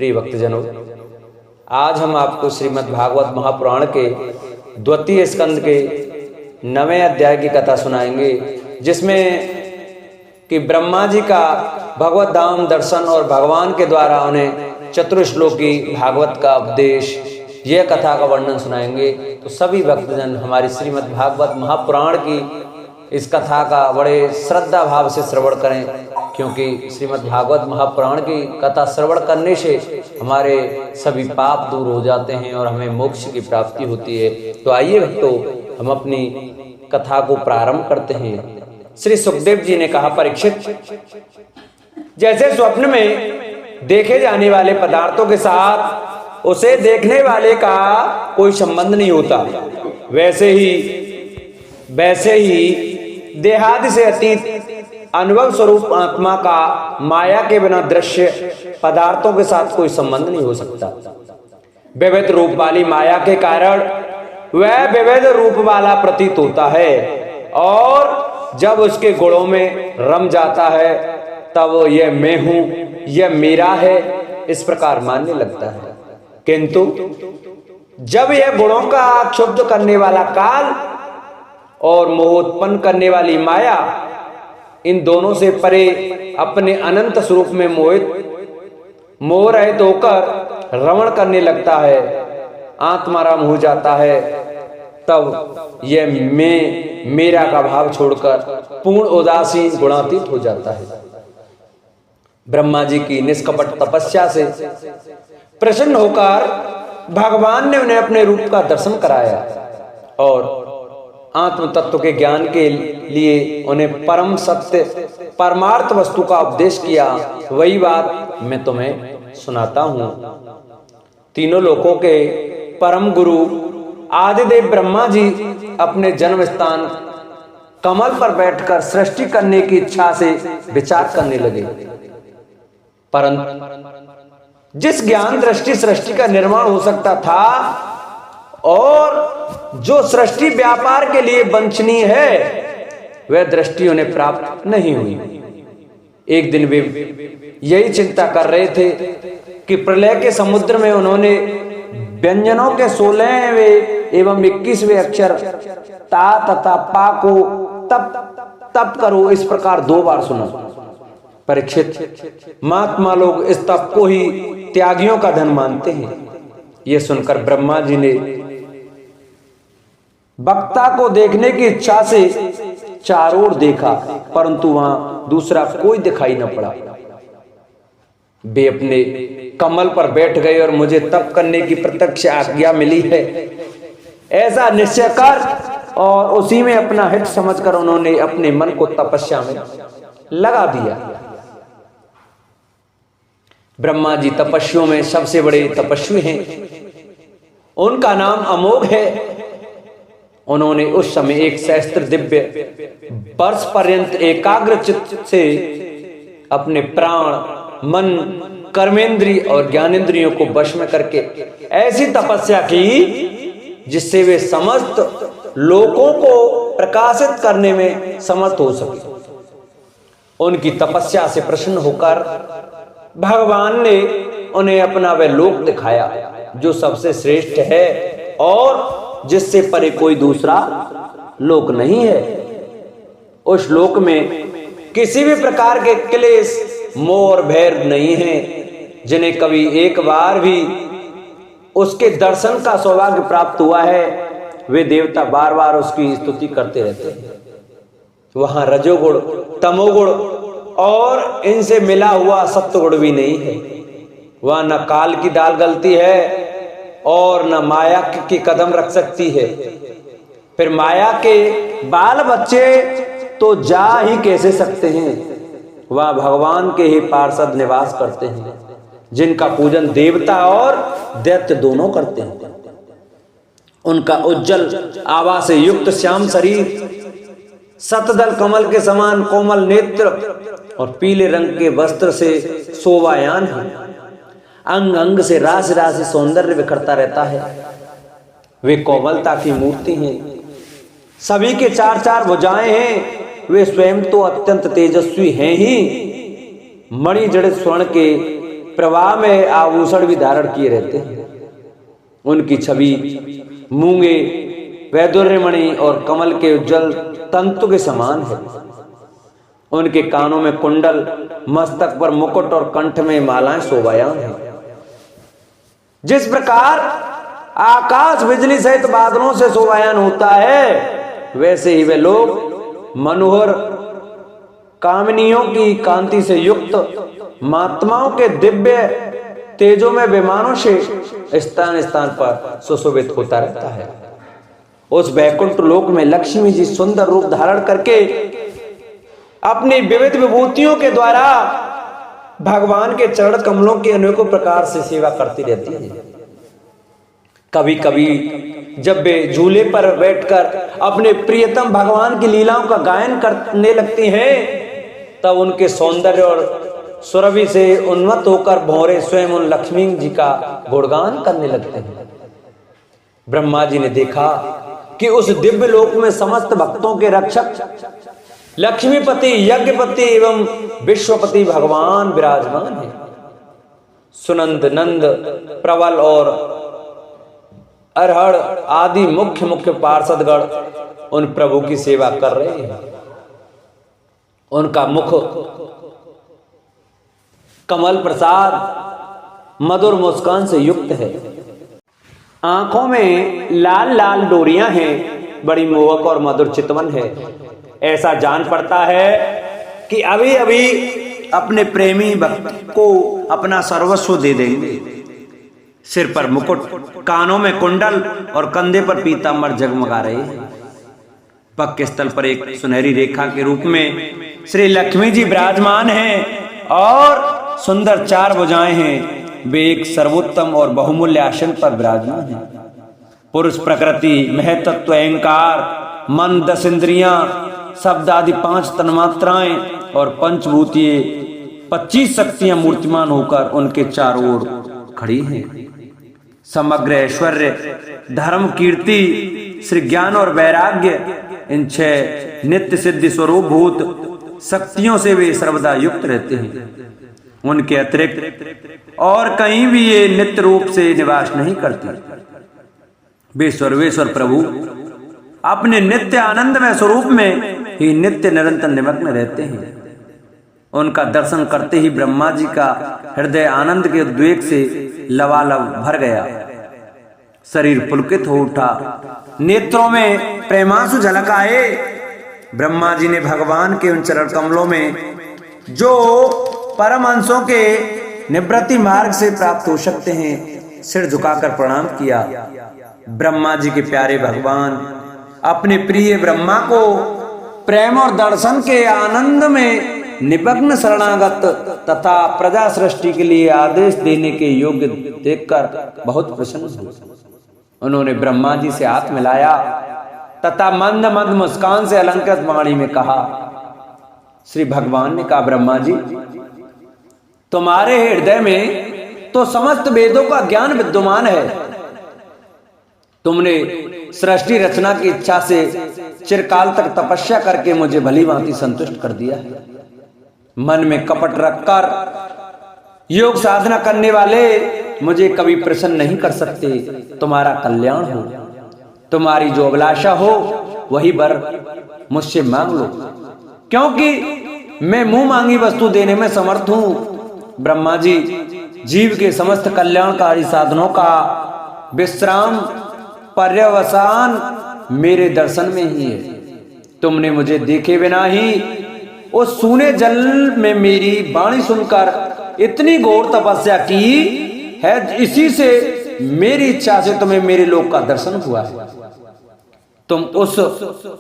प्रिय भक्तजनों, आज हम आपको श्रीमद् भागवत महापुराण के द्वितीय स्कंद के 9वें अध्याय की कथा सुनाएंगे, जिसमें कि ब्रह्मा जी का भगवत धाम दर्शन और भगवान के द्वारा उन्हें चतुर्श्लोकी भागवत का उपदेश, यह कथा का वर्णन सुनाएंगे। तो सभी भक्तजन हमारी श्रीमद् भागवत महापुराण की इस कथा का बड़े श्रद्धा भाव से श्रवण करें, क्योंकि श्रीमद् भागवत महापुराण की कथा श्रवण करने से हमारे सभी पाप दूर हो जाते हैं और हमें मोक्ष की प्राप्ति होती है। तो आइए भक्तों, हम अपनी कथा को प्रारंभ करते हैं। श्री सुखदेव जी ने कहा, परीक्षित, जैसे स्वप्न में देखे जाने वाले पदार्थों के साथ उसे देखने वाले का कोई संबंध नहीं होता, वैसे ही देहादि से अतीत अनुभव स्वरूप आत्मा का माया के बिना दृश्य पदार्थों के साथ कोई संबंध नहीं हो सकता। विविध रूप वाली माया के कारण वह विविध रूप वाला प्रतीत होता है, और जब उसके गुणों में रम जाता है तब यह मैं हूं, यह मेरा है, इस प्रकार मानने लगता है। किंतु जब यह गुणों का क्षुब्ध करने वाला काल और मोह उत्पन्न करने वाली माया, इन दोनों से परे अपने अनंत स्वरूप में मोह रहित होकर रमण करने लगता है, आत्माराम हो जाता है, तब यह मैं मेरा का भाव छोड़कर पूर्ण उदासीन गुणातीत हो जाता है। ब्रह्मा जी की निष्कपट तपस्या से प्रसन्न होकर भगवान ने उन्हें अपने रूप का दर्शन कराया और आत्म तत्व के ज्ञान के लिए उन्हें परम सत्य परमार्थ वस्तु का उपदेश किया। वही बात मैं तुम्हें सुनाता हूं। तीनों लोकों के परम गुरु आदिदेव ब्रह्मा जी अपने जन्म स्थान कमल पर बैठकर सृष्टि करने की इच्छा से विचार करने लगे, परंतु जिस ज्ञान दृष्टि सृष्टि का निर्माण हो सकता था और जो सृष्टि व्यापार के लिए वांछनीय है, वह दृष्टि उन्हें प्राप्त नहीं हुई। एक दिन वे यही चिंता कर रहे थे कि प्रलय के समुद्र में उन्होंने व्यंजनों के 16वें एवं 21वें अक्षर ता तथा पा को तप करो इस प्रकार 2 बार सुना। परीक्षित, महात्मा लोग इस तप को ही त्यागियों का धन मानते हैं। यह सुनकर ब्रह्मा जी ने वक्ता को देखने की इच्छा से चारों ओर देखा, परंतु वहां दूसरा कोई दिखाई न पड़ा। वे अपने कमल पर बैठ गए और मुझे तप करने की प्रत्यक्ष आज्ञा मिली है, ऐसा निश्चय कर और उसी में अपना हित समझकर उन्होंने अपने मन को तपस्या में लगा दिया। ब्रह्मा जी तपस्वियों में सबसे बड़े तपस्वी हैं, उनका नाम अमोघ है। उन्होंने उस समय एक सहस्त्र दिव्य वर्ष पर्यंत एकाग्र चित्त से अपने प्राण, मन, कर्मेंद्रिय और ज्ञानेंद्रियों को वश में करके ऐसी तपस्या की जिससे वे समस्त लोकों को प्रकाशित करने में समर्थ हो सके। उनकी तपस्या से प्रसन्न होकर भगवान ने उन्हें अपना वह लोक दिखाया जो सबसे श्रेष्ठ है और जिससे परे कोई दूसरा लोक नहीं है। उस लोक में किसी भी प्रकार के क्लेश, मोह और भय नहीं है। जिन्हें कभी एक बार भी उसके दर्शन का सौभाग्य प्राप्त हुआ है, वे देवता बार बार उसकी स्तुति करते रहते हैं। वहां रजोगुण, तमोगुण और इनसे मिला हुआ सत्वगुण भी नहीं है। वहां न काल की दाल गलती है और न माया की कदम रख सकती है। फिर माया के बाल बच्चे तो जा ही कैसे सकते हैं। वह भगवान के ही पार्षद निवास करते हैं, जिनका पूजन देवता और दैत्य दोनों करते हैं। उनका उज्जवल आभा से युक्त श्याम शरीर, सतदल कमल के समान कोमल नेत्र और पीले रंग के वस्त्र से शोभायान है। अंग अंग से राशि राशि सौंदर्य बिखरता रहता है। वे कोमलता की मूर्ति हैं। सभी के 4-4 भुजाएं हैं। वे स्वयं तो अत्यंत तेजस्वी हैं ही, मणि जड़ित स्वर्ण के प्रवाह में आभूषण भी धारण किए रहते हैं। उनकी छवि मूंगे, वैदुर्यमणि और कमल के उज्जवल तंतु के समान है। उनके कानों में कुंडल, मस्तक पर मुकुट और कंठ में मालाएं शोभायाम है। जिस प्रकार आकाश बिजली सहित बादलों से शोभायान होता है, वैसे ही वे लोग मनोहर कामनियों की कांति से युक्त महात्माओं के दिव्य तेजों में विमानों से स्थान स्थान पर सुशोभित होता रहता है। उस वैकुंठ लोक में लक्ष्मी जी सुंदर रूप धारण करके अपनी विविध विभूतियों के द्वारा भगवान के चरण कमलों की अनेकों प्रकार से सेवा करती रहती है। कभी कभी जब वे झूले पर बैठकर अपने प्रियतम भगवान की लीलाओं का गायन करने लगती हैं, तब उनके सौंदर्य और सुरभि से उन्मत्त होकर भौरे स्वयं उन लक्ष्मी जी का गुणगान करने लगते हैं। ब्रह्मा जी ने देखा कि उस दिव्य लोक में समस्त भक्तों के रक्षक लक्ष्मीपति, यज्ञपति एवं विश्वपति भगवान विराजमान है। सुनंद, नंद, प्रबल और अरहड़ आदि मुख्य मुख्य पार्षदगण उन प्रभु की सेवा कर रहे हैं। उनका मुख कमल प्रसाद मधुर मुस्कान से युक्त है। आंखों में लाल लाल डोरियां हैं, बड़ी मोहक और मधुर चितवन है। ऐसा जान पड़ता है कि अभी अभी अपने प्रेमी भक्त को अपना सर्वस्व दे देंगे। सिर पर मुकुट, कानों में कुंडल और कंधे पर पीतांबर जगमगा रहे हैं। पग के स्थल पर एक सुनहरी रेखा के रूप में श्री लक्ष्मी जी विराजमान हैं और सुंदर चार भुजाएं हैं। वे एक सर्वोत्तम और बहुमूल्य आसन पर विराजमान हैं। पुरुष प्रकृति, महतत्व, अहंकार, मन, 10 इंद्रियां, शब्द आदि 5 तन्मात्राएं और पंचभूतीय 25 शक्तियां मूर्तिमान होकर उनके चारों ओर खड़ी हैं। समग्र ऐश्वर्य, धर्म, कीर्ति, श्री ज्ञान और वैराग्य, इन 6 नित्य सिद्धि स्वरूप भूत शक्तियों से वे सर्वदा युक्त रहते हैं। उनके अतिरिक्त और कहीं भी ये नित्य रूप से निवास नहीं करती। वे सर्वेश्वर प्रभु अपने नित्य आनंदमय स्वरूप में ही नित्य निरंतर निमग्न रहते हैं। उनका दर्शन करते ही ब्रह्मा जी का हृदय आनंद के उद्वेग से लबालब भर गया। शरीर पुलकित हो उठा, नेत्रों में प्रेमांशु झलक आए। ब्रह्मा जी ने भगवान के उन चरण कमलों में जो परमहंसों के निवृत्ति मार्ग से प्राप्त हो सकते हैं, सिर झुकाकर प्रणाम किया। ब्रह्मा जी के प्यारे भगवान अपने प्रिय ब्रह्मा को प्रेम और दर्शन के आनंद में निमग्न शरणागत तथा प्रजा सृष्टि के लिए आदेश देने के योग्य देखकर बहुत प्रसन्न हुए। उन्होंने ब्रह्मा जी से हाथ मिलाया तथा मंद मंद मुस्कान से अलंकृत वाणी में कहा। श्री भगवान ने कहा, ब्रह्मा जी, तुम्हारे हृदय में तो समस्त वेदों का ज्ञान विद्यमान है। तुमने सृष्टि रचना की इच्छा से चिरकाल तक तपस्या करके मुझे भली भांति संतुष्ट कर दिया है। मन में कपट रखकर योग साधना करने वाले मुझे कभी प्रसन्न नहीं कर सकते। तुम्हारा कल्याण हो, तुम्हारी जो अभिलाषा हो वही वर मुझसे मांग लो, क्योंकि मैं मुंह मांगी वस्तु देने में समर्थ हूं। ब्रह्मा जी, जीव के समस्त कल्याणकारी साधनों का विश्राम पर्यवसान मेरे दर्शन में ही है। तुमने मुझे देखे बिना ही उस सूने जल में मेरी वाणी सुनकर इतनी घोर तपस्या की है, इसी से मेरी इच्छा से तुम्हें मेरे लोक का दर्शन हुआ है। तुम उस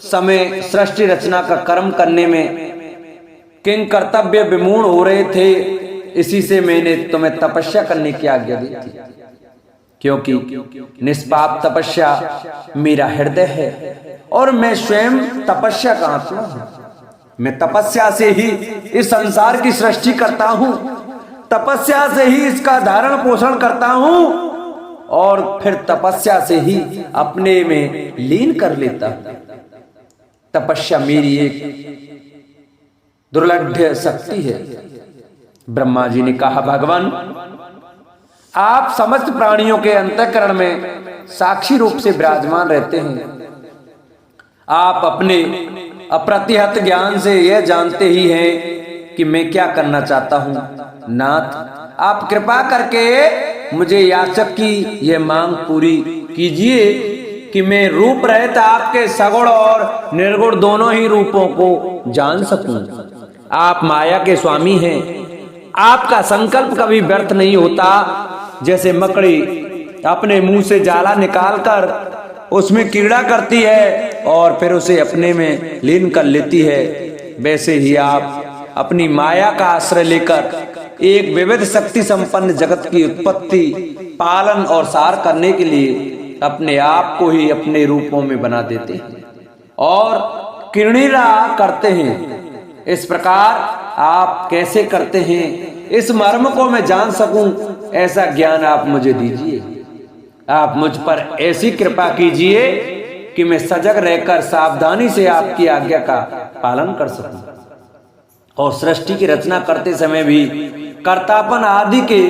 समय सृष्टि रचना का कर्म करने में किंग कर्तव्य विमूढ़ हो रहे थे, इसी से मैंने तुम्हें तपस्या करने की आज्ञा दी थी, क्योंकि निष्पाप तपस्या मेरा हृदय है और मैं स्वयं तपस्या का आत्मा हूं। मैं तपस्या से ही इस संसार की सृष्टि करता हूं, तपस्या से ही इसका धारण पोषण करता हूं और फिर तपस्या से ही अपने में लीन कर लेता हूं। तपस्या मेरी एक दुर्लभ शक्ति है। ब्रह्मा जी ने कहा, भगवान आप समस्त प्राणियों के अंतःकरण में साक्षी रूप से विराजमान रहते हैं। आप अपने अप्रतिहत ज्ञान से यह जानते ही हैं कि मैं क्या करना चाहता हूं। नाथ, आप कृपा करके मुझे याचक की यह मांग पूरी कीजिए कि मैं रूप रहित आपके सगुण और निर्गुण दोनों ही रूपों को जान सकूं। आप माया के स्वामी हैं। आपका संकल्प कभी व्यर्थ नहीं होता। जैसे मकड़ी अपने मुंह से जाला निकालकर उसमें कीड़ा करती है और फिर उसे अपने में लीन कर लेती है, वैसे ही आप अपनी माया का आश्रय लेकर एक विविध शक्ति संपन्न जगत की उत्पत्ति, पालन और सार करने के लिए अपने आप को ही अपने रूपों में बना देते हैं और किरणीरा करते हैं। इस प्रकार आप कैसे करते हैं, इस मर्म को मैं जान सकूं, ऐसा ज्ञान आप मुझे दीजिए। आप मुझ पर ऐसी कृपा कीजिए कि मैं सजग रहकर सावधानी से आपकी आज्ञा का पालन कर सकूं और सृष्टि की रचना करते समय भी कर्तापन आदि के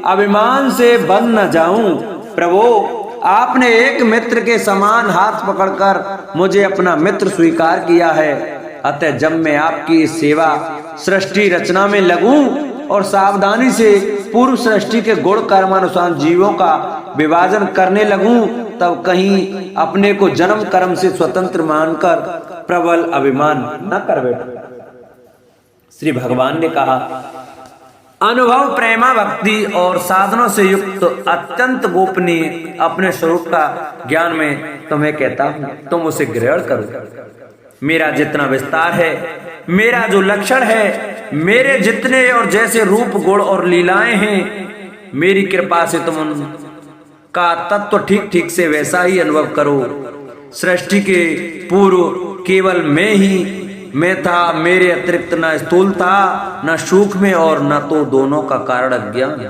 अभिमान से बंध न जाऊं। प्रभु, आपने एक मित्र के समान हाथ पकड़कर मुझे अपना मित्र स्वीकार किया है, अतः जब मैं आपकी इस सेवा सृष्टि रचना में लगूं और सावधानी से पूर्व सृष्टि के गुण कर्मानुसार जीवों का विभाजन करने लगूं, तब कहीं अपने को जन्म कर्म से स्वतंत्र मानकर प्रबल अभिमान न कर बैठो। श्री भगवान ने कहा, अनुभव, प्रेमा, भक्ति और साधनों से युक्त अत्यंत गोपनीय अपने स्वरूप का ज्ञान में तुम्हें कहता हूं, तुम उसे ग्रहण करो। मेरा जितना विस्तार है, मेरा जो लक्षण है, मेरे जितने और जैसे रूप गुण और लीलाएं हैं, मेरी कृपा से तुम उनका तत्व ठीक ठीक से वैसा ही अनुभव करो। सृष्टि के पूर्व केवल मैं था, मेरे अतिरिक्त न स्थूल था, न सूक्ष्म और न तो दोनों का कारण अज्ञान।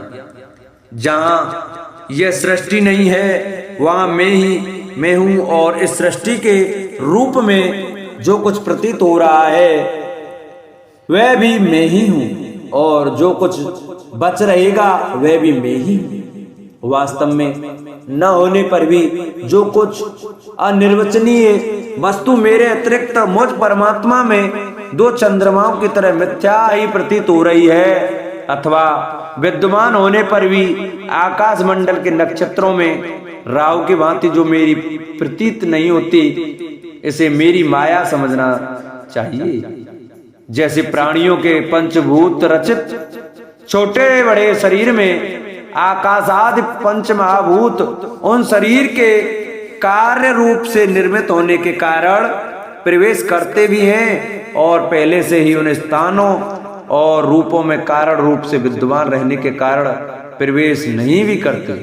जहां यह सृष्टि नहीं है वहां मैं हूं और इस सृष्टि के रूप में जो कुछ प्रतीत हो रहा है वह भी मैं ही हूं और जो कुछ बच रहेगा वह भी मैं ही हूं। वास्तव में न होने पर भी जो कुछ अनिर्वचनीय वस्तु मेरे अतिरिक्त मुझ परमात्मा में दो चंद्रमाओं की तरह मिथ्या ही प्रतीत हो रही है, अथवा विद्यमान होने पर भी आकाश मंडल के नक्षत्रों में राहु की भांति जो मेरी प्रतीत नहीं होती, इसे मेरी माया समझना चाहिए। जैसे प्राणियों के पंचभूत रचित छोटे बड़े शरीर में आकाशादि पंच महाभूत उन शरीर के कार्य रूप से निर्मित होने के कारण प्रवेश करते भी हैं और पहले से ही उन स्थानों और रूपों में कारण रूप से विद्यमान रहने के कारण प्रवेश नहीं भी करते,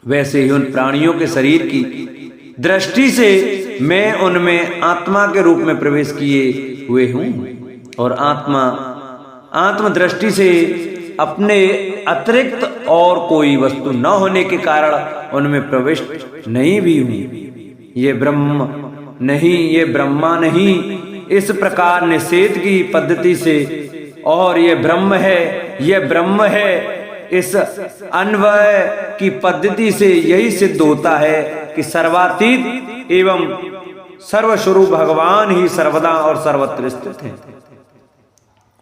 वैसे ही उन प्राणियों के शरीर की दृष्टि से मैं उनमें आत्मा के रूप में प्रवेश किए हुए हूं और आत्म दृष्टि से अपने अतिरिक्त और कोई वस्तु न होने के कारण उनमें प्रविष्ट नहीं भी हूं। ये ब्रह्म नहीं, ये ब्रह्मा नहीं, इस प्रकार निषेध की पद्धति से और ये ब्रह्म है, ये ब्रह्म है, इस अन्वय की पद्धति से यही सिद्ध होता है कि सर्वातीत एवं सर्वस्वरूप भगवान ही सर्वदा और सर्वत्र स्थित है।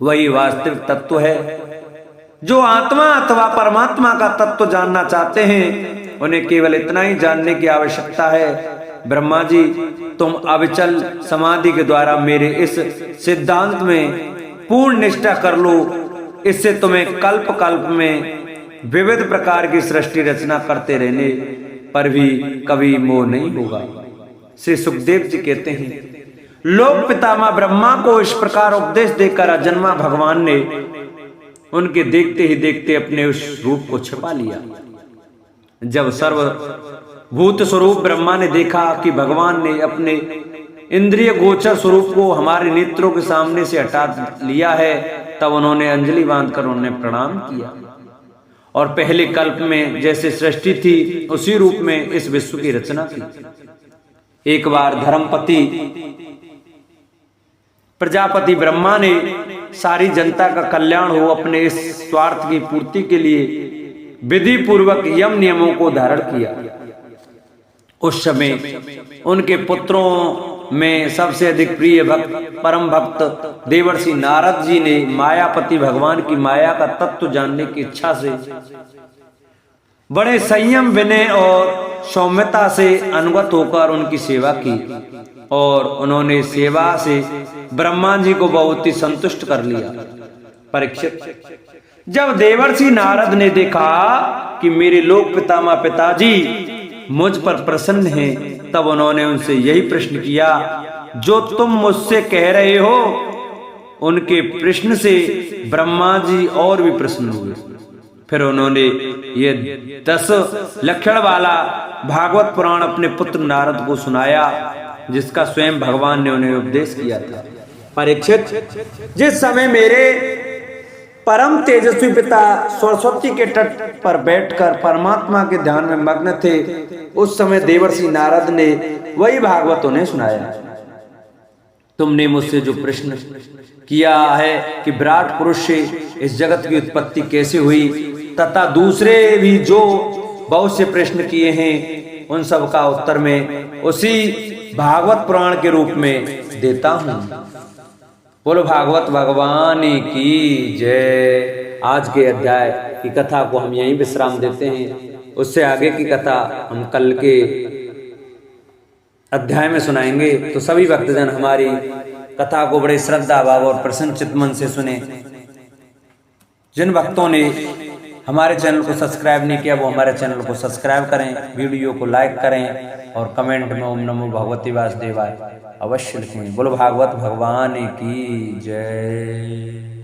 वही वास्तविक तत्व है। जो आत्मा अथवा परमात्मा का तत्व जानना चाहते हैं उन्हें केवल इतना ही जानने की आवश्यकता है, ब्रह्मा जी, तुम अविचल समाधि के द्वारा मेरे इस सिद्धांत में पूर्ण निष्ठा कर लो। इससे तुम्हें कल्प कल्प में विविध प्रकार की सृष्टि रचना करते रहने पर भी कभी मोह नहीं होगा। श्री सुखदेव जी कहते हैं, लोक पितामह ब्रह्मा को इस प्रकार उपदेश देकर अजन्मा भगवान ने उनके देखते ही देखते अपने उस रूप को छिपा लिया। जब सर्वभूत स्वरूप ब्रह्मा ने देखा कि भगवान ने अपने इंद्रिय गोचर स्वरूप को हमारे नेत्रों के सामने से हटा लिया है, तब उन्होंने अंजलि बांधकर उन्हें प्रणाम किया और पहले कल्प में जैसे सृष्टि थी उसी रूप में इस विश्व की रचना की। एक बार धर्मपति प्रजापति ब्रह्मा ने सारी जनता का कल्याण हो, अपने इस स्वार्थ की पूर्ति के लिए विधि पूर्वक यम नियमों को धारण किया। उस समय उनके पुत्रों में सबसे अधिक प्रिय भक्त परम भक्त देवर्षि नारद जी ने मायापति भगवान की माया का तत्व जानने की इच्छा से बड़े संयम, विनय और सौम्यता से अनुगत होकर उनकी सेवा की और उन्होंने सेवा से ब्रह्मा जी को बहुत ही संतुष्ट कर लिया। परीक्षित, जब देवर्षि नारद ने देखा कि मेरे लोक पितामह पिताजी मुझ पर प्रसन्न हैं, तब उन्होंने उनसे यही प्रश्न किया जो तुम मुझसे कह रहे हो। उनके प्रश्न से ब्रह्मा जी और भी प्रसन्न हुए। फिर उन्होंने ये 10 लक्षण वाला भागवत पुराण अपने पुत्र नारद को सुनाया, जिसका स्वयं भगवान ने उन्हें उपदेश किया था। परीक्षित, जिस समय मेरे परम तेजस्वी पिता सरस्वती के तट पर बैठकर परमात्मा के ध्यान में मग्न थे, उस समय देवर्षि नारद ने वही भागवत उन्हें सुनाया। तुमने मुझसे जो प्रश्न किया है कि विराट पुरुष से इस जगत की उत्पत्ति कैसे हुई, तथा दूसरे भी जो बहुत से प्रश्न किए हैं, उन सब का उत्तर मैं उसी भागवत पुराण के रूप में देता हूं। बोलो भागवत भगवान की जय। आज के अध्याय की कथा को हम यहीं विश्राम देते हैं। उससे आगे की कथा हम कल के अध्याय में सुनाएंगे। तो सभी भक्तजन हमारी कथा को बड़े श्रद्धा भाव और प्रसन्न चित्त मन से सुने। जिन भक्तों ने हमारे चैनल को सब्सक्राइब नहीं किया, वो हमारे चैनल को सब्सक्राइब करें, वीडियो को लाइक करें और कमेंट में ओम नमो भगवती वासुदेवाय अवश्य लिखें। बोलो भागवत भगवान की जय।